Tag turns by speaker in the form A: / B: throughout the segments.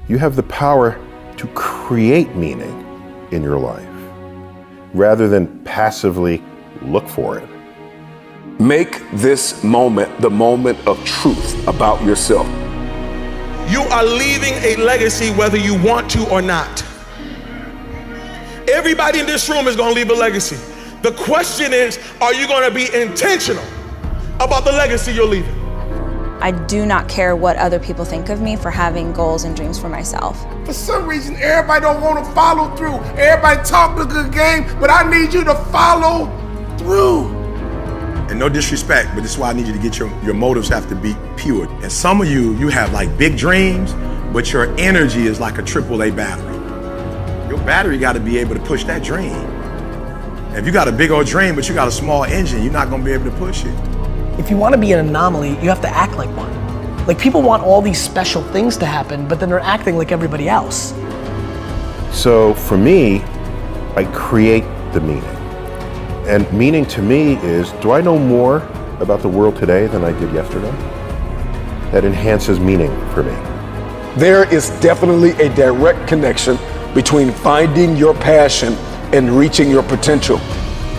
A: You have the power to create meaning in your life rather than passively look for it.
B: Make this moment the moment of truth about yourself.
C: You are leaving a legacy whether you want to or not. Everybody in this room is going to leave a legacy. The question is, are you going to be intentional about the legacy you're leaving?
D: I do not care what other people think of me for having goals and dreams for myself.
E: For some reason, everybody don't want to follow through. Everybody talk a good game, but I need you to follow through.
F: And no disrespect, but this is why I need you to get your motives have to be pure. And some of you have like big dreams, but your energy is like a AAA battery. Your battery got to be able to push that dream. If you got a big old dream, but you got a small engine, you're not going to be able to push it.
G: If you want to be an anomaly, you have to act like one. Like, people want all these special things to happen, but then they're acting like everybody else.
A: So for me, I create the meaning. And meaning to me is, do I know more about the world today than I did yesterday? That enhances meaning for me.
B: There is definitely a direct connection between finding your passion and reaching your potential.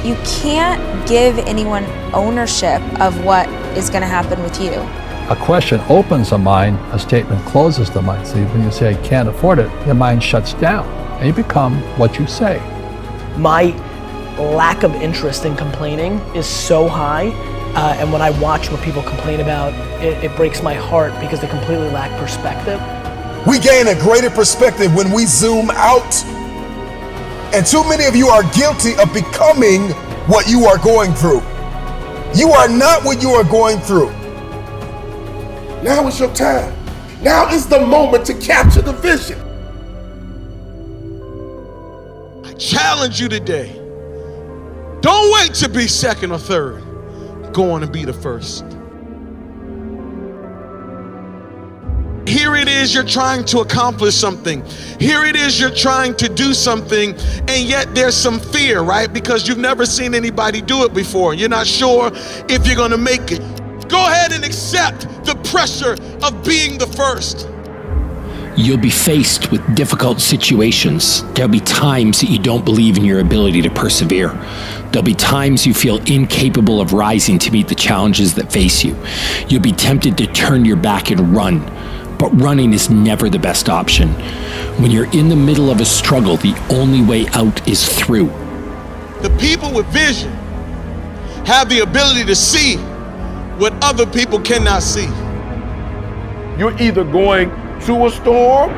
D: You can't give anyone ownership of what is going to happen with you.
H: A question opens the mind, a statement closes the mind. See, when you say, I can't afford it, your mind shuts down and you become what you say.
G: My lack of interest in complaining is so high, and when I watch what people complain about, it breaks my heart because they completely lack perspective.
I: We gain a greater perspective when we zoom out. And too many of you are guilty of becoming what you are going through. You are not what you are going through.
E: Now is your time. Now is the moment to capture the vision.
C: I challenge you today. Don't wait to be second or third. Go on and be the first. Here it is, you're trying to accomplish something. Here it is, you're trying to do something, and yet there's some fear, right? Because you've never seen anybody do it before. You're not sure if you're gonna make it. Go ahead and accept the pressure of being the first.
J: You'll be faced with difficult situations. There'll be times that you don't believe in your ability to persevere. There'll be times you feel incapable of rising to meet the challenges that face you. You'll be tempted to turn your back and run. But running is never the best option. When you're in the middle of a struggle, the only way out is through.
C: The people with vision have the ability to see what other people cannot see.
E: You're either going to a storm,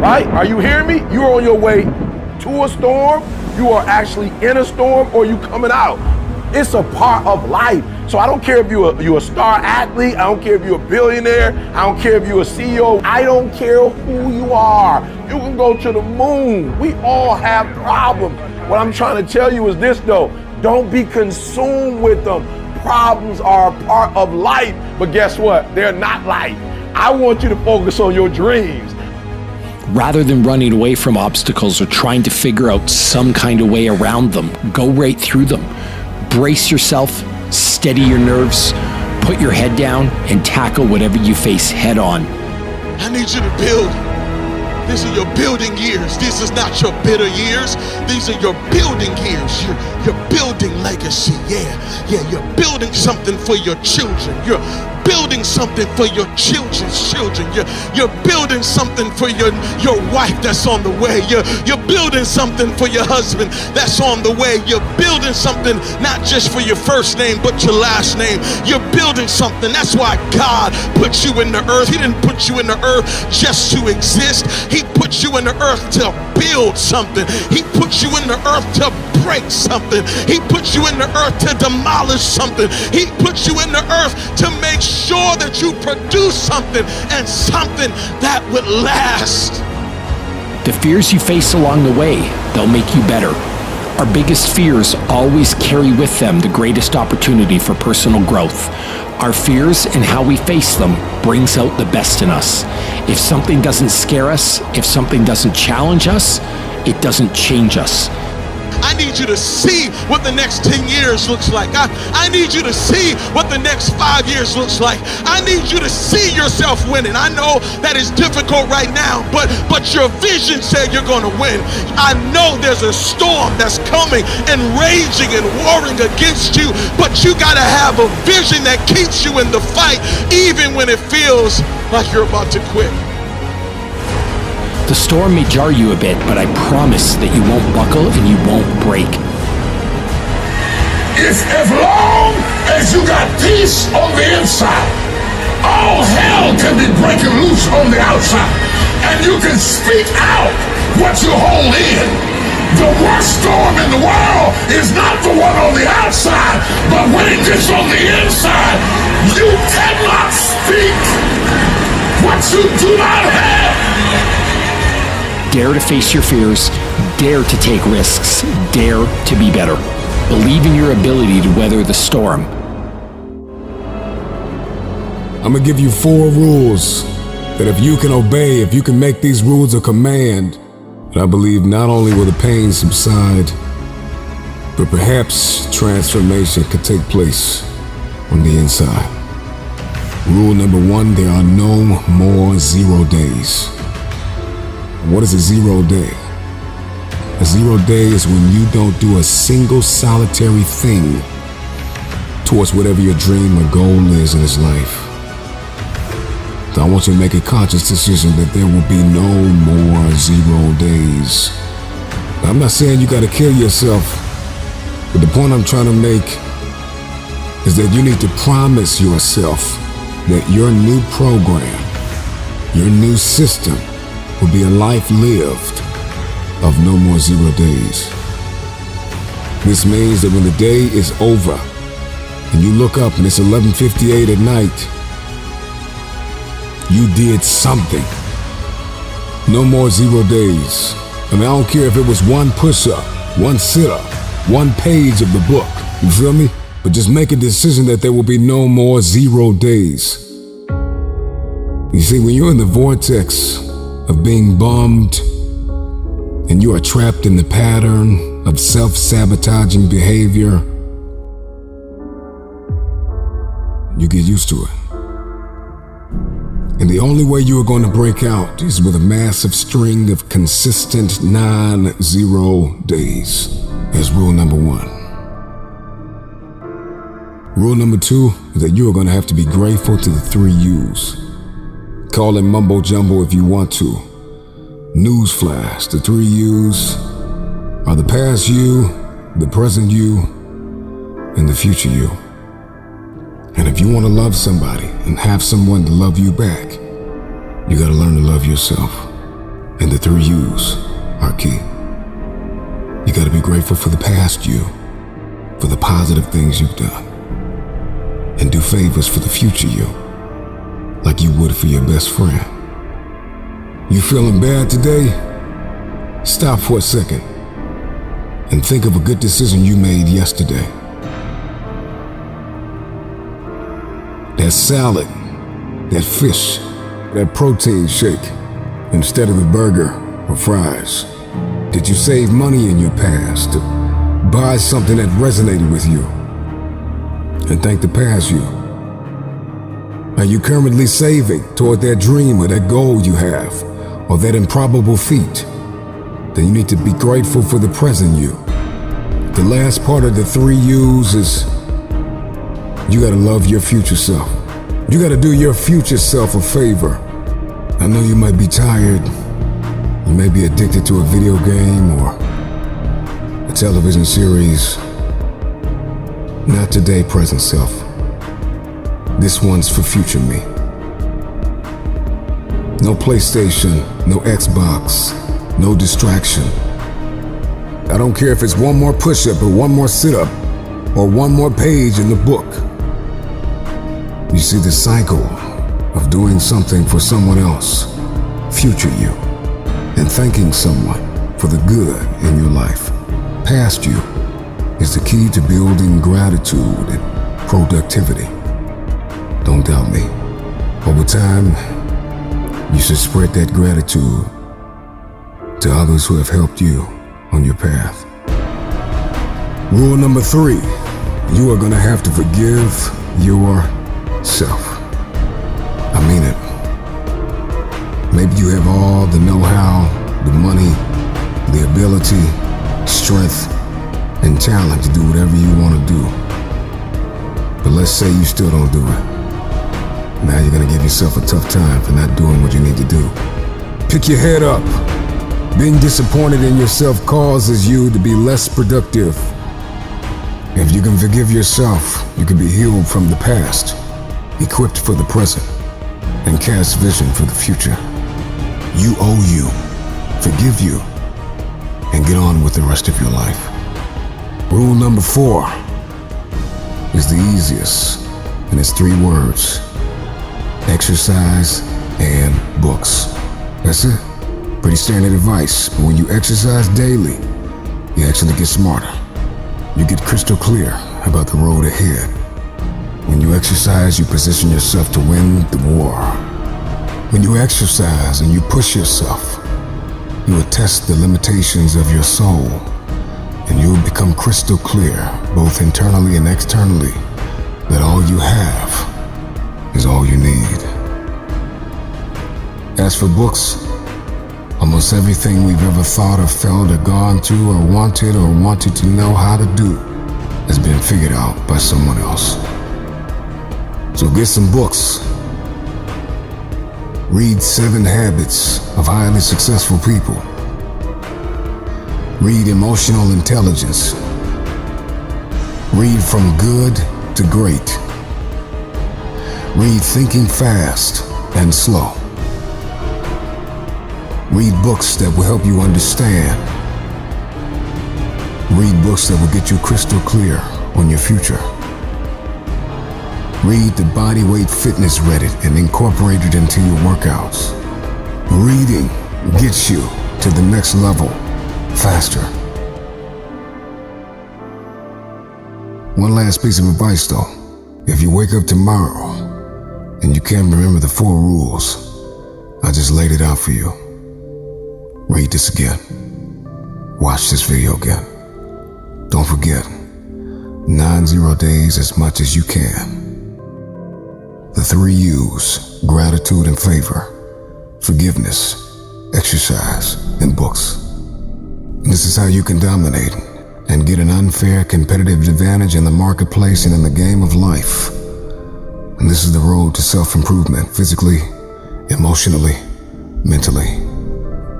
E: right? Are you hearing me? You're on your way to a storm, you are actually in a storm, or you coming out. It's a part of life. So I don't care if you're a star athlete, I don't care if you're a billionaire, I don't care if you're a CEO, I don't care who you are. You can go to the moon. We all have problems. What I'm trying to tell you is this though, don't be consumed with them. Problems are a part of life, but guess what? They're not life. I want you to focus on your dreams.
J: Rather than running away from obstacles or trying to figure out some kind of way around them, go right through them. Brace yourself, steady your nerves, put your head down, and tackle whatever you face head on.
C: I need you to build. These are your building years. This is not your bitter years. These are your building years. You're building legacy. Yeah, you're building something for your children. You're building something for your children's children. You're building something for your wife that's on the way. You're building something for your husband that's on the way. You're building something not just for your first name, but your last name. You're building something. That's why God put you in the earth. He didn't put you in the earth just to exist. He put you in the earth to build something. He put you in the earth to break something. He put you in the earth to demolish something. He put you in the earth to make sure that you produce something, and something that would last.
J: The fears you face along the way, they'll make you better. Our biggest fears always carry with them the greatest opportunity for personal growth. Our fears and how we face them brings out the best in us. If something doesn't scare us, if something doesn't challenge us, it doesn't change us.
C: I need you to see what the next 10 years looks like. I need you to see what the next 5 years looks like. I need you to see yourself winning. I know that is difficult right now, but your vision said you're going to win. I know there's a storm that's coming and raging and warring against you, but you got to have a vision that keeps you in the fight, even when it feels like you're about to quit.
J: The storm may jar you a bit, but I promise that you won't buckle and you won't break.
K: It's as long as you got peace on the inside, all hell can be breaking loose on the outside, and you can speak out what you hold in. The worst storm in the world is not the one on the outside, but when it gets on the inside, you cannot speak what you do not have.
J: Dare to face your fears, dare to take risks, dare to be better. Believe in your ability to weather the storm.
K: I'm gonna give you 4 rules that if you can obey, if you can make these rules a command, I believe not only will the pain subside, but perhaps transformation could take place on the inside. Rule number 1, there are no more 0 days. What is a 0 day? A 0 day is when you don't do a single solitary thing towards whatever your dream or goal is in this life. So I want you to make a conscious decision that there will be no more 0 days. Now, I'm not saying you gotta kill yourself, but the point I'm trying to make is that you need to promise yourself that your new program, your new system, will be a life lived of no more 0 days. This means that when the day is over and you look up and it's 11:58 at night, you did something. No more 0 days. I mean, I don't care if it was 1 push-up, 1 sit-up, 1 page of the book. You feel me? But just make a decision that there will be no more 0 days. You see, when you're in the vortex of being bummed and you are trapped in the pattern of self-sabotaging behavior, you get used to it. And the only way you are going to break out is with a massive string of consistent non-0 days. That's rule number 1. Rule number 2 is that you are going to have to be grateful to the 3 U's. Call it mumbo jumbo if you want to. Newsflash, the 3 U's are the past you, the present you, and the future you. And if you want to love somebody and have someone to love you back, you got to learn to love yourself. And the 3 U's are key. You got to be grateful for the past you, for the positive things you've done, and do favors for the future you, like you would for your best friend. You feeling bad today? Stop for a second and think of a good decision you made yesterday. That salad, that fish, that protein shake, instead of the burger or fries. Did you save money in your past to buy something that resonated with you? And thank the past you. Are you currently saving toward that dream or that goal you have, or that improbable feat? Then you need to be grateful for the present you. The last part of the 3 U's is you gotta love your future self. You gotta do your future self a favor. I know you might be tired. You may be addicted to a video game or a television series. Not today, present self. This one's for future me. No PlayStation, no Xbox, no distraction. I don't care if it's 1 more push-up or 1 more sit-up or 1 more page in the book. You see the cycle of doing something for someone else, future you, and thanking someone for the good in your life, past you, is the key to building gratitude and productivity. Don't doubt me. Over time, you should spread that gratitude to others who have helped you on your path. Rule number 3, you are gonna have to forgive yourself. I mean it. Maybe you have all the know-how, the money, the ability, strength, and talent to do whatever you want to do. But let's say you still don't do it. Now you're gonna give yourself a tough time for not doing what you need to do. Pick your head up. Being disappointed in yourself causes you to be less productive. If you can forgive yourself, you can be healed from the past, equipped for the present, and cast vision for the future. You owe you. Forgive you, and get on with the rest of your life. Rule number 4 is the easiest, and it's 3 words: exercise and books. That's it. Pretty standard advice, but when you exercise daily, you actually get smarter. You get crystal clear about the road ahead. When you exercise, you position yourself to win the war. When you exercise and you push yourself, you will test the limitations of your soul, and you will become crystal clear, both internally and externally, that all you have is all you need. As for books, almost everything we've ever thought or felt or gone through or wanted to know how to do has been figured out by someone else. So get some books. Read 7 Habits of Highly Successful People. Read Emotional Intelligence. Read From Good to Great. Read Thinking Fast and Slow. Read books that will help you understand. Read books that will get you crystal clear on your future. Read the Bodyweight Fitness Reddit and incorporate it into your workouts. Reading gets you to the next level faster. One last piece of advice though. If you wake up tomorrow and you can't remember the 4 rules, I just laid it out for you. Read this again. Watch this video again. Don't forget, 90 days as much as you can. The 3 U's: gratitude and favor, forgiveness, exercise, and books. And this is how you can dominate and get an unfair competitive advantage in the marketplace and in the game of life. And this is the road to self-improvement, physically, emotionally, mentally.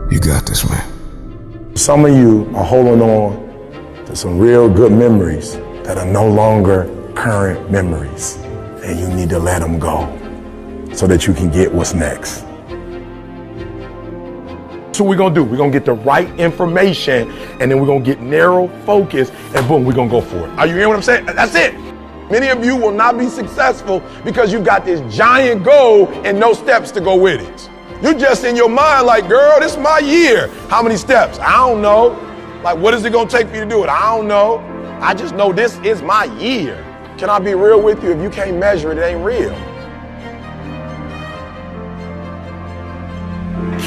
K: You got this, man.
E: Some of you are holding on to some real good memories that are no longer current memories, and you need to let them go so that you can get what's next. So we're gonna do, we're gonna get the right information, and then we're gonna get narrow focus, and boom, we're gonna go for it. Are you hearing what I'm saying? That's it. Many of you will not be successful because you've got this giant goal and no steps to go with it. You're just in your mind like, girl, this is my year. How many steps? I don't know. Like, what is it gonna take me to do it? I don't know. I just know this is my year. Can I be real with you? If you can't measure it, it ain't real.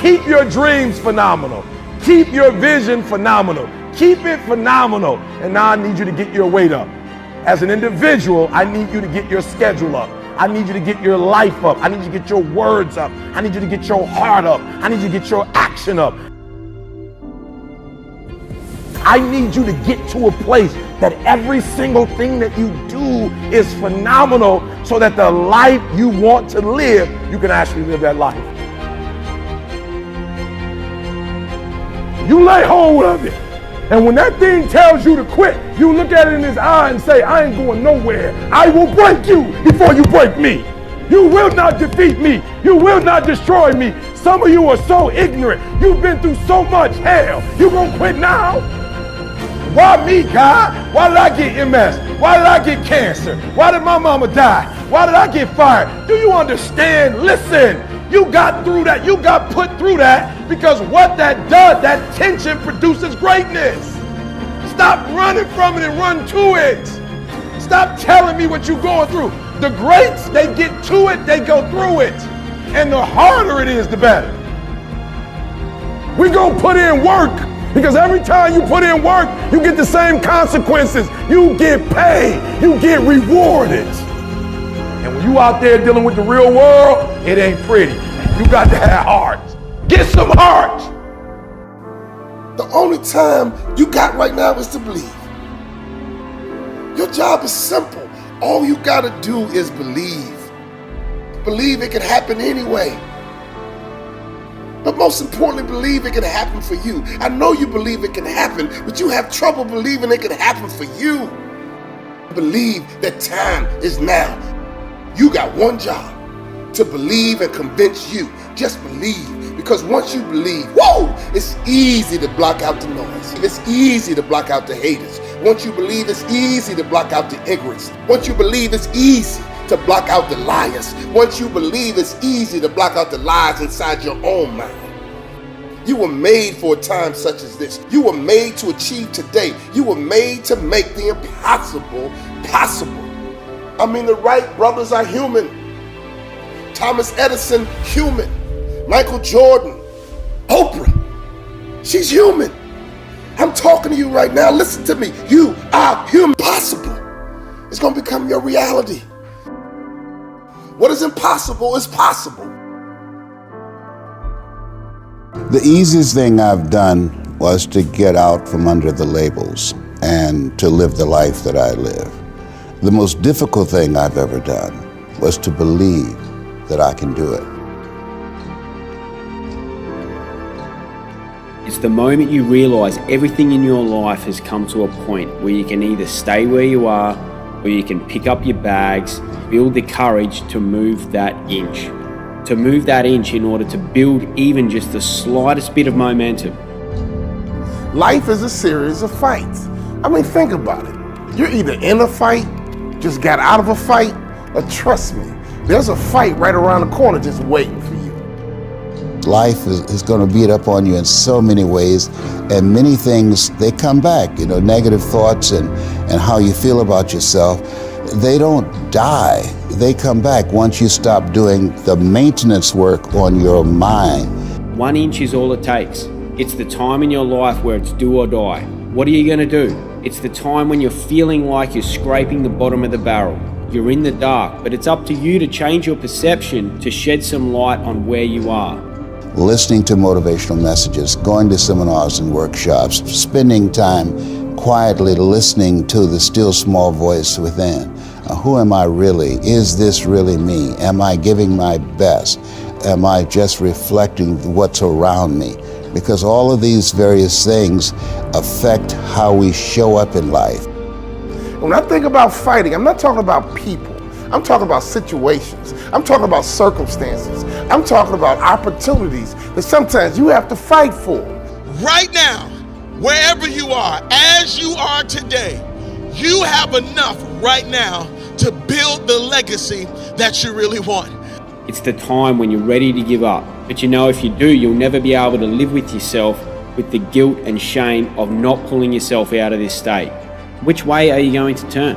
E: Keep your dreams phenomenal. Keep your vision phenomenal. Keep it phenomenal. And now I need you to get your weight up. As an individual, I need you to get your schedule up. I need you to get your life up. I need you to get your words up. I need you to get your heart up. I need you to get your action up. I need you to get to a place that every single thing that you do is phenomenal so that the life you want to live, you can actually live that life. You lay hold of it. And when that thing tells you to quit, you look at it in his eye and say, I ain't going nowhere. I will break you before you break me. You will not defeat me. You will not destroy me. Some of you are so ignorant. You've been through so much hell. You gonna quit now? Why me, God? Why did I get MS? Why did I get cancer? Why did my mama die? Why did I get fired? Do you understand? Listen, you got through that. You got put through that because what that does, that tension produces greatness. Stop running from it and run to it. Stop telling me what you're going through. The greats, they get to it, they go through it. And the harder it is, the better. We're going to put in work Because every time you put in work, you get the same consequences. You get paid, you get rewarded. And when you out there dealing with the real world, it ain't pretty. You got to have heart. Get some heart.
I: The only time you got right now is to believe. Your job is simple. All you gotta do is believe. Believe it can happen anyway. But most importantly, believe it can happen for you. I know you believe it can happen, but you have trouble believing it can happen for you. Believe that time is now. You got one job, to believe and convince you. Just believe. Because once you believe, whoa, it's easy to block out the noise. It's easy to block out the haters. Once you believe, it's easy to block out the ignorance. Once you believe, it's easy to block out the liars. Once you believe, it's easy to block out the lies inside your own mind. You were made for a time such as this. You were made to achieve today. You were made to make the impossible possible. I mean, the Wright brothers are human. Thomas Edison, human. Michael Jordan, Oprah, she's human. I'm talking to you right now. Listen to me. You are human. Possible. It's going to become your reality. What is impossible is possible.
L: The easiest thing I've done was to get out from under the labels and to live the life that I live. The most difficult thing I've ever done was to believe that I can do it.
M: It's the moment you realise everything in your life has come to a point where you can either stay where you are or you can pick up your bags, build the courage to move that inch. To move that inch in order to build even just the slightest bit of momentum.
E: Life is a series of fights. I mean, think about it. You're either in a fight, just got out of a fight, or trust me, there's a fight right around the corner just waiting for you.
L: Life is going to beat up on you in so many ways, and many things, they come back. You know, negative thoughts and how you feel about yourself, they don't die. They come back once you stop doing the maintenance work on your mind.
M: 1 inch is all it takes. It's the time in your life where it's do or die. What are you going to do? It's the time when you're feeling like you're scraping the bottom of the barrel. You're in the dark, but it's up to you to change your perception to shed some light on where you are.
L: Listening to motivational messages, going to seminars and workshops, spending time quietly listening to the still small voice within. Who am I really? Is this really me? Am I giving my best? Am I just reflecting what's around me? Because all of these various things affect how we show up in life.
E: When I think about fighting, I'm not talking about people. I'm talking about situations. I'm talking about circumstances. I'm talking about opportunities that sometimes you have to fight for.
C: Right now, wherever you are, as you are today, you have enough right now to build the legacy that you really want.
M: It's the time when you're ready to give up. But you know, if you do, you'll never be able to live with yourself with the guilt and shame of not pulling yourself out of this state. Which way are you going to turn?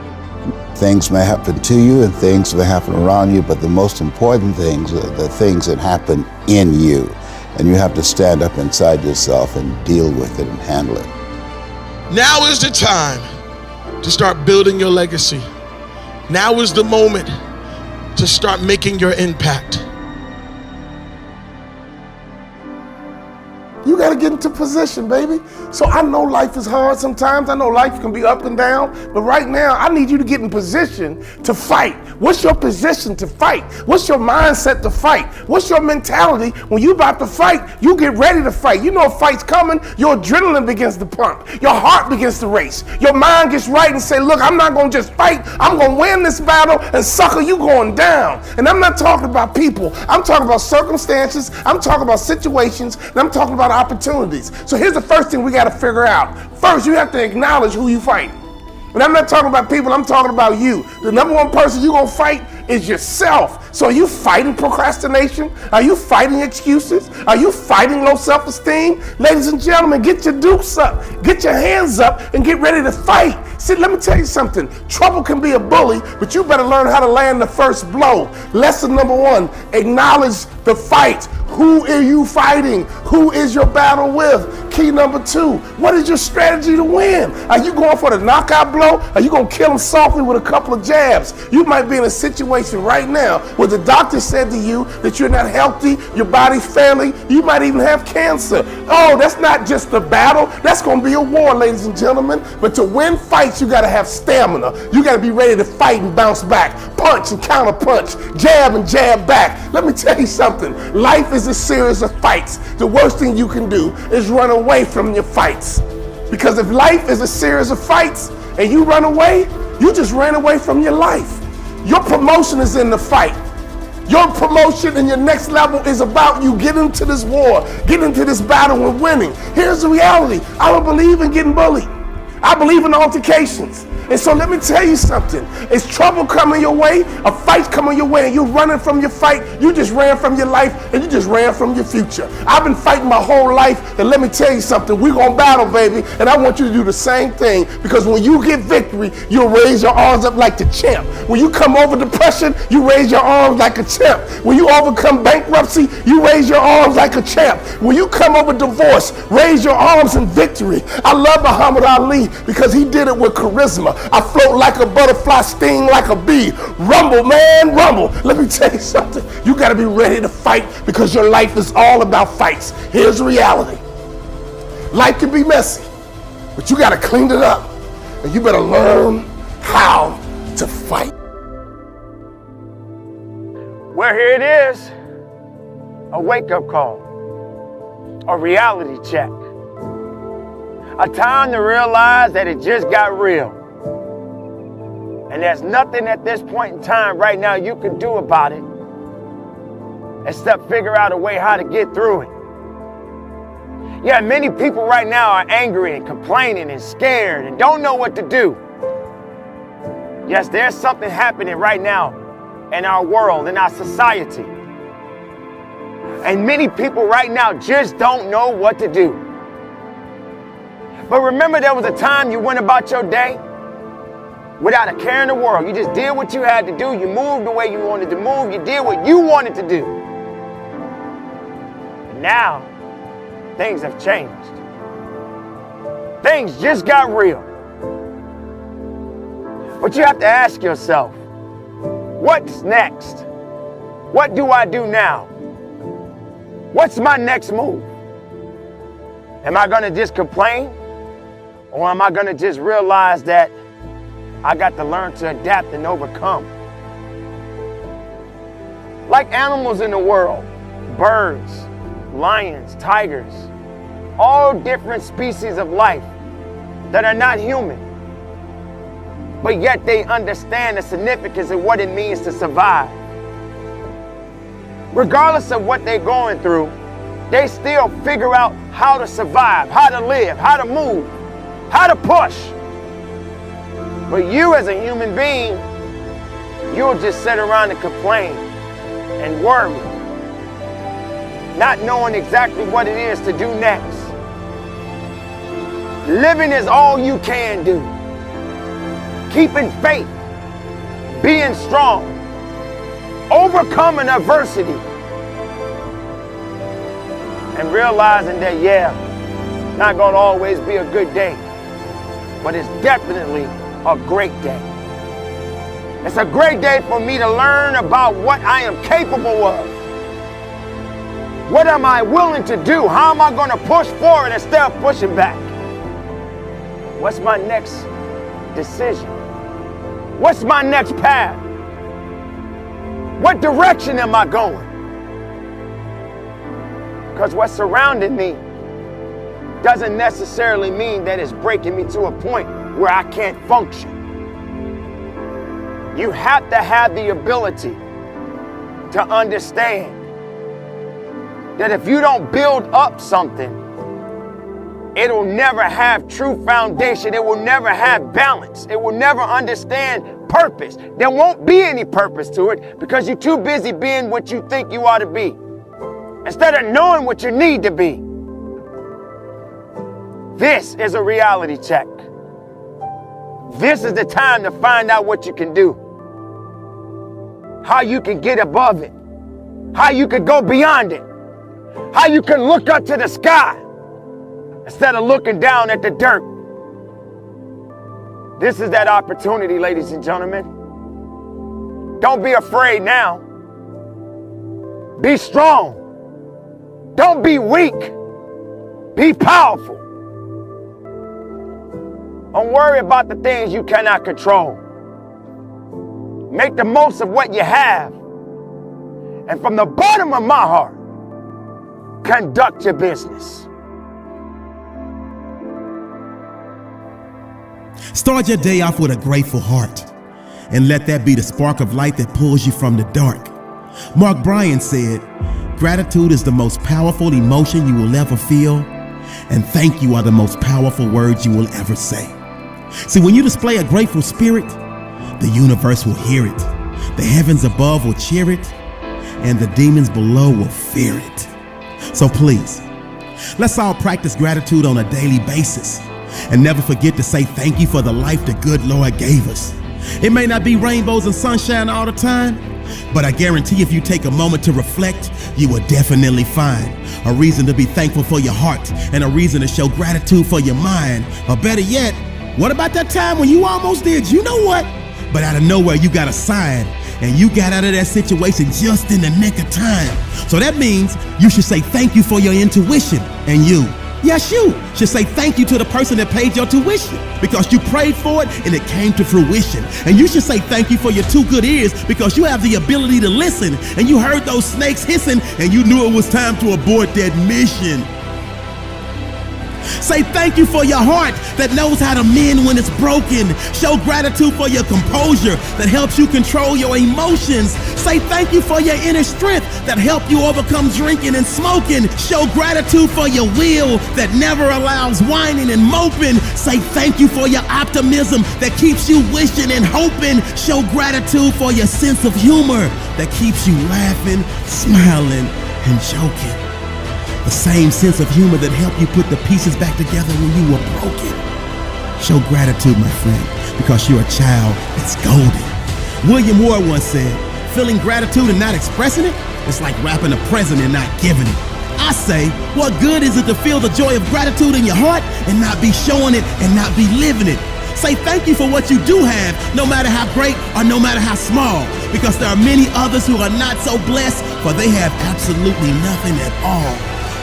L: Things may happen to you and things may happen around you, but the most important things are the things that happen in you. And you have to stand up inside yourself and deal with it and handle it.
C: Now is the time to start building your legacy. Now is the moment to start making your impact.
E: You got to get into position, baby. So I know life is hard sometimes. I know life can be up and down. But right now, I need you to get in position to fight. What's your position to fight? What's your mindset to fight? What's your mentality when you about to fight? You get ready to fight. You know a fight's coming. Your adrenaline begins to pump. Your heart begins to race. Your mind gets right and say, look, I'm not going to just fight. I'm going to win this battle, and sucker, you going down. And I'm not talking about people. I'm talking about circumstances. I'm talking about situations. And I'm talking about opportunities. So here's the first thing we got to figure out. First, you have to acknowledge who you fight. And I'm not talking about people, I'm talking about you. The number one person you're going to fight is yourself. So are you fighting procrastination? Are you fighting excuses? Are you fighting low self-esteem? Ladies and gentlemen, get your dukes up. Get your hands up and get ready to fight. See, let me tell you something. Trouble can be a bully, but you better learn how to land the first blow. Lesson number one, acknowledge the fight. Who are you fighting? Who is your battle with? key number 2. What is your strategy to win? Are you going for the knockout blow? Are you going to kill him softly with a couple of jabs? You might be in a situation right now where the doctor said to you that you're not healthy, your body's failing, you might even have cancer. Oh, that's not just a battle. That's going to be a war, ladies and gentlemen. But to win fights, you got to have stamina. You got to be ready to fight and bounce back, punch and counter punch, jab and jab back. Let me tell you something. Life is a series of fights. The worst thing you can do is run away from your fights. Because if life is a series of fights and you run away, you just ran away from your life. Your promotion is in the fight. Your promotion and your next level is about you getting into this war, getting into this battle and winning. Here's the reality. I don't believe in getting bullied. I believe in altercations. And so let me tell you something. Is trouble coming your way, a fight coming your way, and you're running from your fight, you just ran from your life, and you just ran from your future. I've been fighting my whole life, and let me tell you something. We're going to battle, baby, and I want you to do the same thing, because when you get victory, you'll raise your arms up like the champ. When you come over depression, you raise your arms like a champ. When you overcome bankruptcy, you raise your arms like a champ. When you come over divorce, raise your arms in victory. I love Muhammad Ali because he did it with charisma. I float like a butterfly, sting like a bee. Rumble, man, rumble. Let me tell you something. You got to be ready to fight because your life is all about fights. Here's the reality. Life can be messy, but you got to clean it up. And you better learn how to fight.
N: Well, here it is. A wake-up call. A reality check. A time to realize that it just got real. And there's nothing at this point in time right now you can do about it except figure out a way how to get through it. Yeah, many people right now are angry and complaining and scared and don't know what to do. Yes, there's something happening right now in our world, in our society. And many people right now just don't know what to do. But remember, there was a time you went about your day without a care in the world. You just did what you had to do. You moved the way you wanted to move. You did what you wanted to do. And now, things have changed. Things just got real. But you have to ask yourself, what's next? What do I do now? What's my next move? Am I going to just complain? Or am I going to just realize that I got to learn to adapt and overcome? Like animals in the world, birds, lions, tigers, all different species of life that are not human, but yet they understand the significance of what it means to survive. Regardless of what they're going through, they still figure out how to survive, how to live, how to move, how to push. But you as a human being, you'll just sit around and complain and worry, not knowing exactly what it is to do next. Living is all you can do. Keeping faith, being strong, overcoming adversity, and realizing that, yeah, not gonna always be a good day, but it's definitely a great day. It's a great day for me to learn about what I am capable of. What am I willing to do? How am I going to push forward instead of pushing back? What's my next decision? What's my next path? What direction am I going? Because what's surrounding me doesn't necessarily mean that it's breaking me to a point where I can't function. You have to have the ability to understand that if you don't build up something, it'll never have true foundation. It will never have balance. It will never understand purpose. There won't be any purpose to it because you're too busy being what you think you ought to be instead of knowing what you need to be. This is a reality check. This is the time to find out what you can do, how you can get above it, how you can go beyond it, how you can look up to the sky instead of looking down at the dirt. This is that opportunity, ladies and gentlemen. Don't be afraid now. Be strong. Don't be weak. Be powerful. Don't worry about the things you cannot control. Make the most of what you have. And from the bottom of my heart, conduct your business.
O: Start your day off with a grateful heart, and let that be the spark of light that pulls you from the dark. Mark Bryan said, "Gratitude is the most powerful emotion you will ever feel, and thank you are the most powerful words you will ever say." See, when you display a grateful spirit, the universe will hear it, the heavens above will cheer it, and the demons below will fear it. So please, let's all practice gratitude on a daily basis, and never forget to say thank you for the life the good Lord gave us. It may not be rainbows and sunshine all the time, but I guarantee if you take a moment to reflect, you will definitely find a reason to be thankful for your heart and a reason to show gratitude for your mind. Or better yet, what about that time when you almost did you know what? But out of nowhere you got a sign, and you got out of that situation just in the nick of time. So that means you should say thank you for your intuition, and you should say thank you to the person that paid your tuition, because you prayed for it and it came to fruition. And you should say thank you for your 2 good ears, because you have the ability to listen, and you heard those snakes hissing and you knew it was time to abort that mission. Say thank you for your heart that knows how to mend when it's broken. Show gratitude for your composure that helps you control your emotions. Say thank you for your inner strength that helps you overcome drinking and smoking. Show gratitude for your will that never allows whining and moping. Say thank you for your optimism that keeps you wishing and hoping. Show gratitude for your sense of humor that keeps you laughing, smiling, and joking. The same sense of humor that helped you put the pieces back together when you were broken. Show gratitude, my friend, because you're a child that's golden. William Ward once said, "Feeling gratitude and not expressing it, it's like wrapping a present and not giving it." I say, what good is it to feel the joy of gratitude in your heart and not be showing it and not be living it? Say thank you for what you do have, no matter how great or no matter how small, because there are many others who are not so blessed, for they have absolutely nothing at all.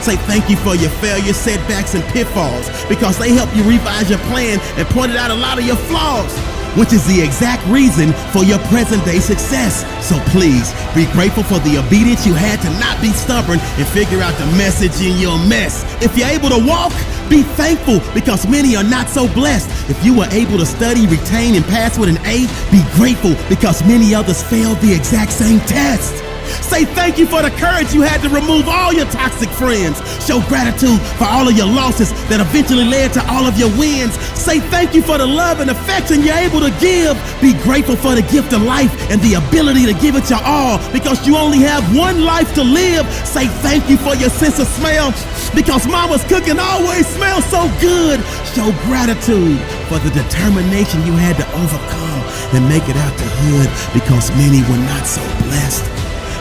O: Say thank you for your failures, setbacks, and pitfalls, because they help you revise your plan and pointed out a lot of your flaws, which is the exact reason for your present day success. So please be grateful for the obedience you had to not be stubborn and figure out the message in your mess. If you're able to walk, be thankful, because many are not so blessed. If you were able to study, retain, and pass with an A, be grateful, because many others failed the exact same test. Say thank you for the courage you had to remove all your toxic friends. Show gratitude for all of your losses that eventually led to all of your wins. Say thank you for the love and affection you're able to give. Be grateful for the gift of life and the ability to give it your all, because you only have one life to live. Say thank you for your sense of smell, because mama's cooking always smells so good. Show gratitude for the determination you had to overcome and make it out the hood, because many were not so blessed.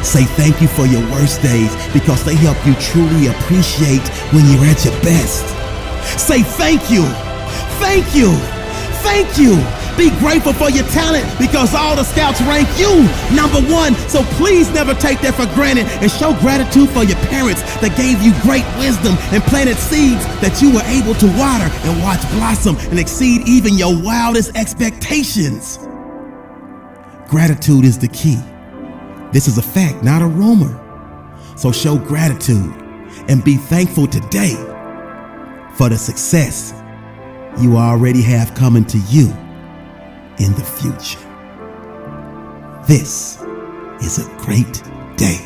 O: Say thank you for your worst days, because they help you truly appreciate when you're at your best. Say thank you, thank you, thank you. Be grateful for your talent, because all the scouts rank you #1. So please never take that for granted, and show gratitude for your parents that gave you great wisdom and planted seeds that you were able to water and watch blossom and exceed even your wildest expectations. Gratitude is the key. This is a fact, not a rumor. So show gratitude and be thankful today for the success you already have coming to you in the future. This is a great day.